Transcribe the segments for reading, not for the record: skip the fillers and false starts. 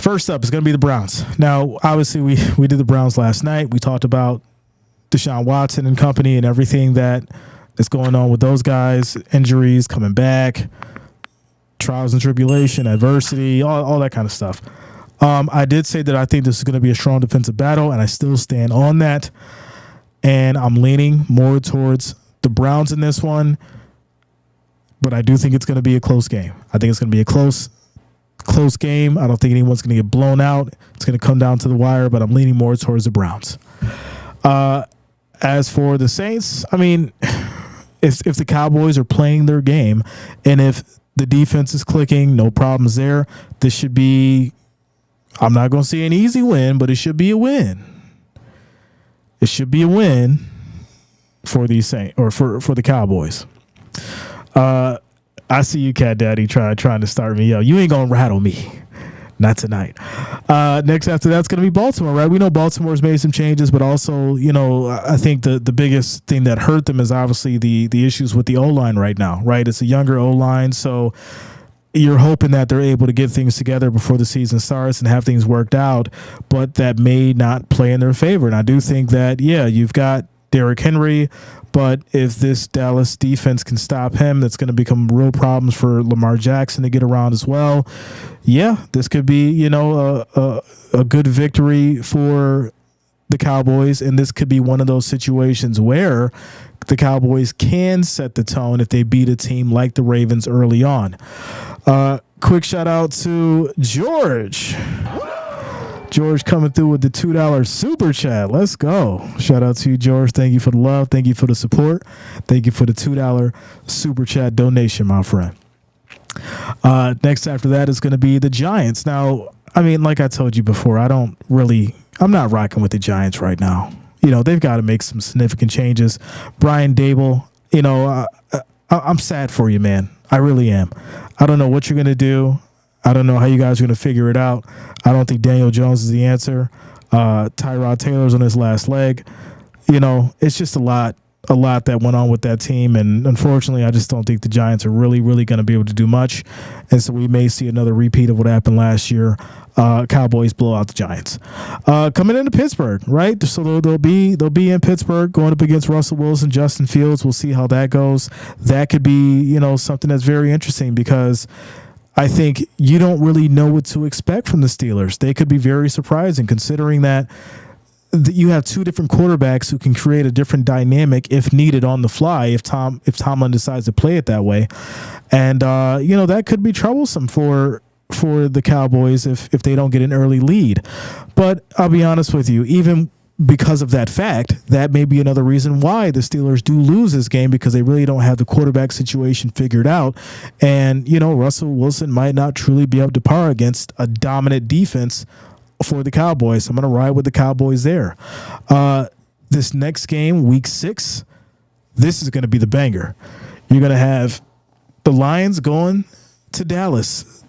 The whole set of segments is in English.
First up is going to be the Browns. Now, obviously, we did the Browns last night. We talked about Deshaun Watson and company and everything that is going on with those guys, injuries, coming back, trials and tribulation, adversity, all that kind of stuff. I did say that I think this is going to be a strong defensive battle, and I still stand on that. And I'm leaning more towards the Browns in this one, but I do think it's going to be a close game. I think it's going to be a close game. I don't think anyone's going to get blown out. It's going to come down to the wire, but I'm leaning more towards the Browns. As for the Saints, I mean, if the Cowboys are playing their game and if the defense is clicking, no problems there, this should be, I'm not going to say an easy win, but it should be a win. It should be a win for the Saints or for the Cowboys. I see you, Cat Daddy, trying to start me up. You ain't going to rattle me. Not tonight. Next after that's going to be Baltimore, right? We know Baltimore's made some changes, but also, I think the biggest thing that hurt them is obviously the issues with the O-line right now, right? It's a younger O-line, so you're hoping that they're able to get things together before the season starts and have things worked out, but that may not play in their favor. And I do think that, you've got Derrick Henry, but if this Dallas defense can stop him, that's going to become real problems for Lamar Jackson to get around as well. Yeah, this could be, a good victory for the Cowboys, and this could be one of those situations where the Cowboys can set the tone if they beat a team like the Ravens early on. Quick shout out to George. George coming through with the $2 super chat. Let's go. Shout out to you, George. Thank you for the love. Thank you for the support. Thank you for the $2 super chat donation, my friend. Next after that is going to be the Giants. Now, I mean, like I told you before, I'm not rocking with the Giants right now. They've got to make some significant changes. Brian Dable, I'm sad for you, man. I really am. I don't know what you're going to do. I don't know how you guys are going to figure it out. I don't think Daniel Jones is the answer. Tyrod Taylor's on his last leg. It's just a lot that went on with that team. And unfortunately, I just don't think the Giants are really, really going to be able to do much. And so we may see another repeat of what happened last year. Cowboys blow out the Giants. Coming into Pittsburgh, right? So they'll be in Pittsburgh going up against Russell Wilson, Justin Fields. We'll see how that goes. That could be, something that's very interesting because I think you don't really know what to expect from the Steelers. They could be very surprising considering that you have two different quarterbacks who can create a different dynamic if needed on the fly if Tomlin decides to play it that way. And, that could be troublesome for the Cowboys if they don't get an early lead. But I'll be honest with you, even because of that fact, that may be another reason why the Steelers do lose this game because they really don't have the quarterback situation figured out. And, Russell Wilson might not truly be up to par against a dominant defense for the Cowboys. I'm going to ride with the Cowboys there. This next game, week 6, this is going to be the banger. You're going to have the Lions going to Dallas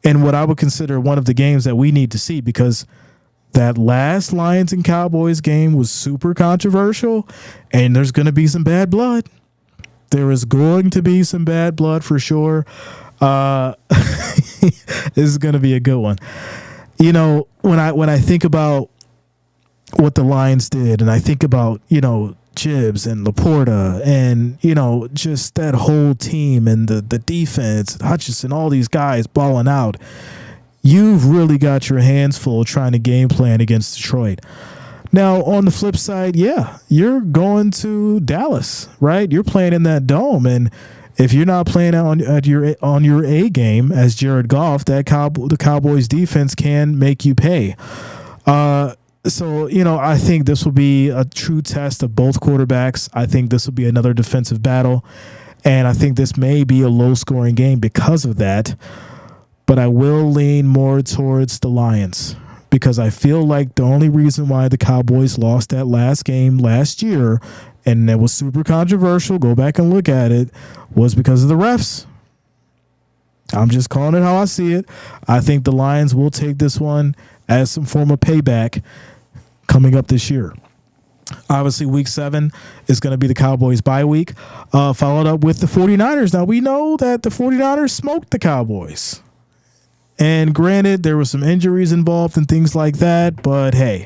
in what I would consider one of the games that we need to see because that last Lions and Cowboys game was super controversial, and there's going to be some bad blood. There is going to be some bad blood for sure. This is going to be a good one. When I think about what the Lions did, and I think about, Gibbs and Laporta and, just that whole team and the defense, Hutchinson, all these guys balling out, you've really got your hands full trying to game plan against Detroit. Now, on the flip side, you're going to Dallas, right? You're playing in that dome, and if you're not playing on your A game as Jared Goff, the Cowboys defense can make you pay. So, I think this will be a true test of both quarterbacks. I think this will be another defensive battle, and I think this may be a low-scoring game because of that. But I will lean more towards the Lions because I feel like the only reason why the Cowboys lost that last game last year, and it was super controversial, go back and look at it, was because of the refs. I'm just calling it how I see it. I think the Lions will take this one as some form of payback coming up this year. Obviously, week 7 is going to be the Cowboys bye week, followed up with the 49ers. Now, we know that the 49ers smoked the Cowboys. And granted, there were some injuries involved and things like that, but hey,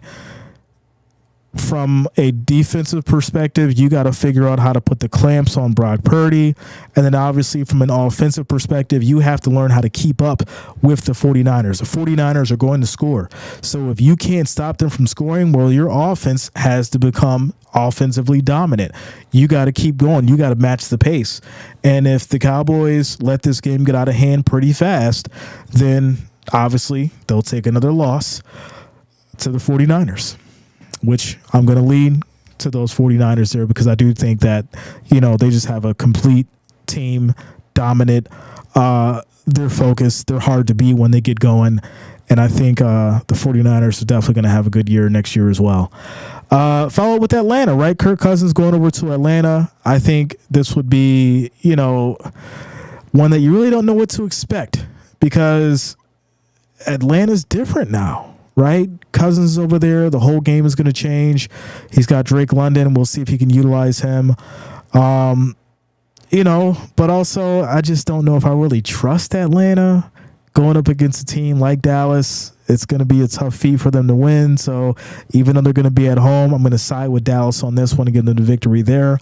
from a defensive perspective, you got to figure out how to put the clamps on Brock Purdy. And then obviously from an offensive perspective, you have to learn how to keep up with the 49ers. The 49ers are going to score. So if you can't stop them from scoring, well, your offense has to become offensively dominant. You got to keep going. You got to match the pace. And if the Cowboys let this game get out of hand pretty fast, then obviously they'll take another loss to the 49ers. Which I'm going to lean to those 49ers there because I do think that, they just have a complete team, dominant. They're focused. They're hard to beat when they get going. And I think the 49ers are definitely going to have a good year next year as well. Follow with Atlanta, right? Kirk Cousins going over to Atlanta. I think this would be, one that you really don't know what to expect because Atlanta's different now. Right? Cousins is over there. The whole game is going to change. He's got Drake London. We'll see if he can utilize him. But also I just don't know if I really trust Atlanta going up against a team like Dallas. It's going to be a tough feat for them to win. So even though they're going to be at home, I'm going to side with Dallas on this one and give them the victory there.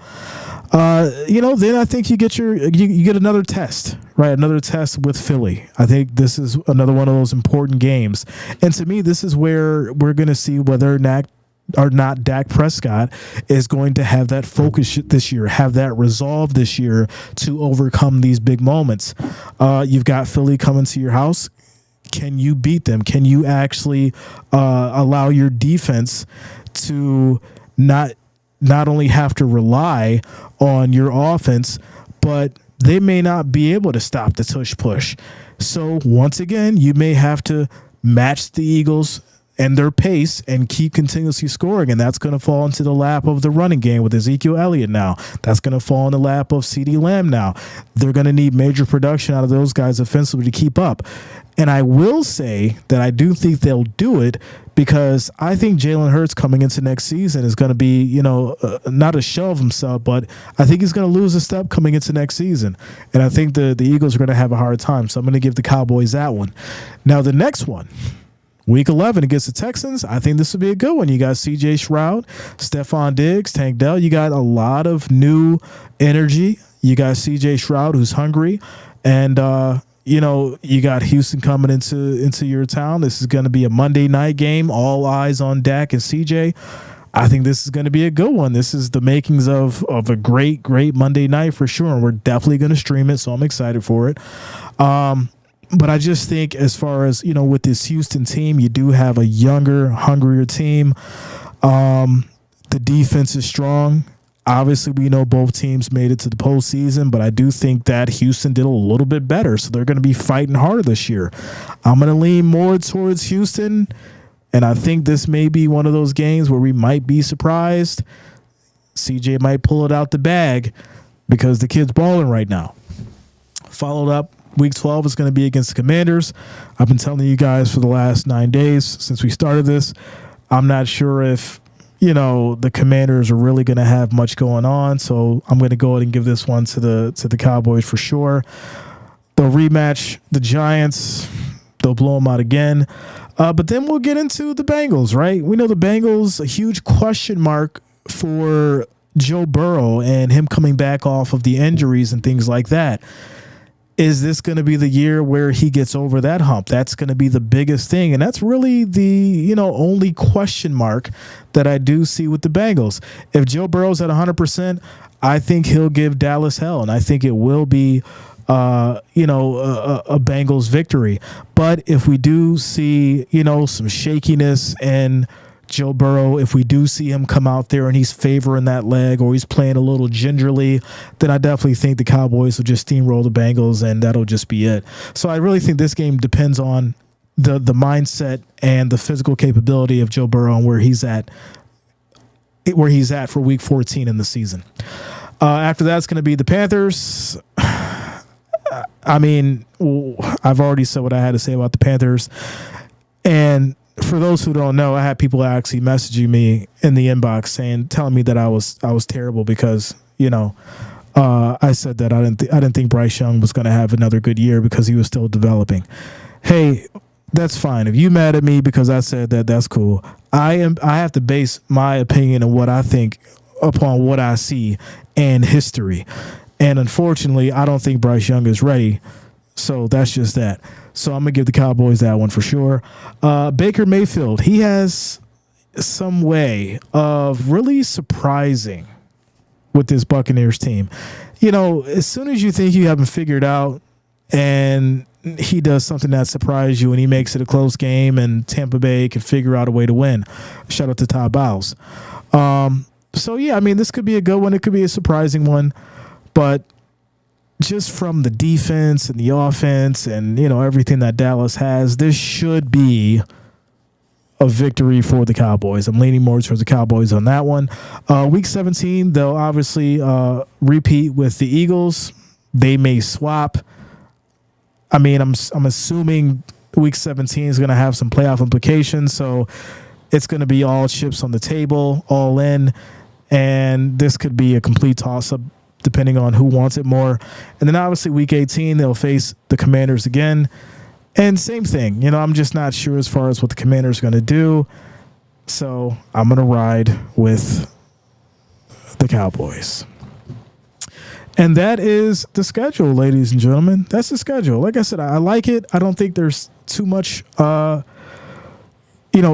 Then I think you get you get another test, right? Another test with Philly. I think this is another one of those important games. And to me, this is where we're going to see whether or not Dak Prescott is going to have that focus this year, have that resolve this year to overcome these big moments. You've got Philly coming to your house. Can you beat them? Can you actually allow your defense to not only have to rely on your offense, but they may not be able to stop the tush push. So once again, you may have to match the Eagles and their pace and keep continuously scoring. And that's going to fall into the lap of the running game with Ezekiel Elliott now. That's going to fall in the lap of CeeDee Lamb now. They're going to need major production out of those guys offensively to keep up. And I will say that I do think they'll do it because I think Jalen Hurts coming into next season is going to be, not a shell of himself, but I think he's going to lose a step coming into next season. And I think the Eagles are going to have a hard time. So I'm going to give the Cowboys that one. Now, the next one, Week 11 against the Texans, I think this would be a good one. You got C.J. Stroud, Stephon Diggs, Tank Dell. You got a lot of new energy. You got C.J. Stroud, who's hungry. And, you got Houston coming into your town. This is going to be a Monday night game. All eyes on Dak and C.J. I think this is going to be a good one. This is the makings of a great, great Monday night for sure. And we're definitely going to stream it, so I'm excited for it. But I just think as far as, with this Houston team, you do have a younger, hungrier team. The defense is strong. Obviously, we know both teams made it to the postseason, but I do think that Houston did a little bit better. So they're going to be fighting harder this year. I'm going to lean more towards Houston. And I think this may be one of those games where we might be surprised. CJ might pull it out the bag because the kid's balling right now. Followed up, Week 12 is going to be against the Commanders. I've been telling you guys for the last 9 days since we started this. I'm not sure if, the Commanders are really going to have much going on. So I'm going to go ahead and give this one to the Cowboys for sure. They'll rematch the Giants. They'll blow them out again. But then we'll get into the Bengals, right? We know the Bengals, a huge question mark for Joe Burrow and him coming back off of the injuries and things like that. Is this going to be the year where he gets over that hump? That's going to be the biggest thing. And that's really the, only question mark that I do see with the Bengals. If Joe Burrow's at 100%, I think he'll give Dallas hell. And I think it will be, a Bengals victory. But if we do see, some shakiness and Joe Burrow, if we do see him come out there and he's favoring that leg or he's playing a little gingerly, then I definitely think the Cowboys will just steamroll the Bengals and that'll just be it. So I really think this game depends on the mindset and the physical capability of Joe Burrow and where he's at for Week 14 in the season. After that's going to be the Panthers. I mean, I've already said what I had to say about the Panthers. And for those who don't know, I had people actually messaging me in the inbox telling me that I was terrible because, I said that I didn't think Bryce Young was going to have another good year because he was still developing. hey, that's fine. If you mad at me because I said that, that's cool. I have to base my opinion on what I think upon what I see and history. And unfortunately, I don't think Bryce Young is ready. So that's just that. So I'm going to give the Cowboys that one for sure. Baker Mayfield, he has some way of really surprising with this Buccaneers team. You know, as soon as you think you have him figured out and he does something that surprises you and he makes it a close game and Tampa Bay can figure out a way to win. Shout out to Todd Bowles. So, yeah, I mean, this could be a good one. It could be a surprising one. But just from the defense and the offense and, you know, everything that Dallas has, this should be a victory for the Cowboys. I'm leaning more towards the Cowboys on that one. Week 17, they'll obviously repeat with the Eagles. They may swap. I mean, I'm assuming Week 17 is going to have some playoff implications, so it's going to be all chips on the table, all in, and this could be a complete toss-up depending on who wants it more. And then obviously Week 18, they'll face the Commanders again. And same thing, you know, I'm just not sure as far as what the Commanders are going to do. So I'm going to ride with the Cowboys. And that is the schedule, ladies and gentlemen. That's the schedule. Like I said, I like it. I don't think there's too much,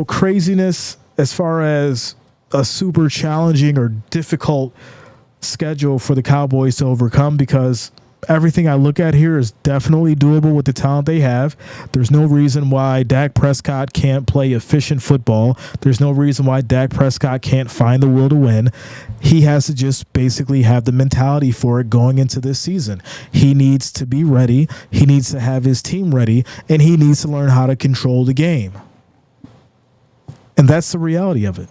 craziness as far as a super challenging or difficult schedule for the Cowboys to overcome, because everything I look at here is definitely doable with the talent they have. There's no reason why Dak Prescott can't play efficient football. There's no reason why Dak Prescott can't find the will to win. He has to just basically have the mentality for it going into this season. He needs to be ready. He needs to have his team ready, and he needs to learn how to control the game. And that's the reality of it.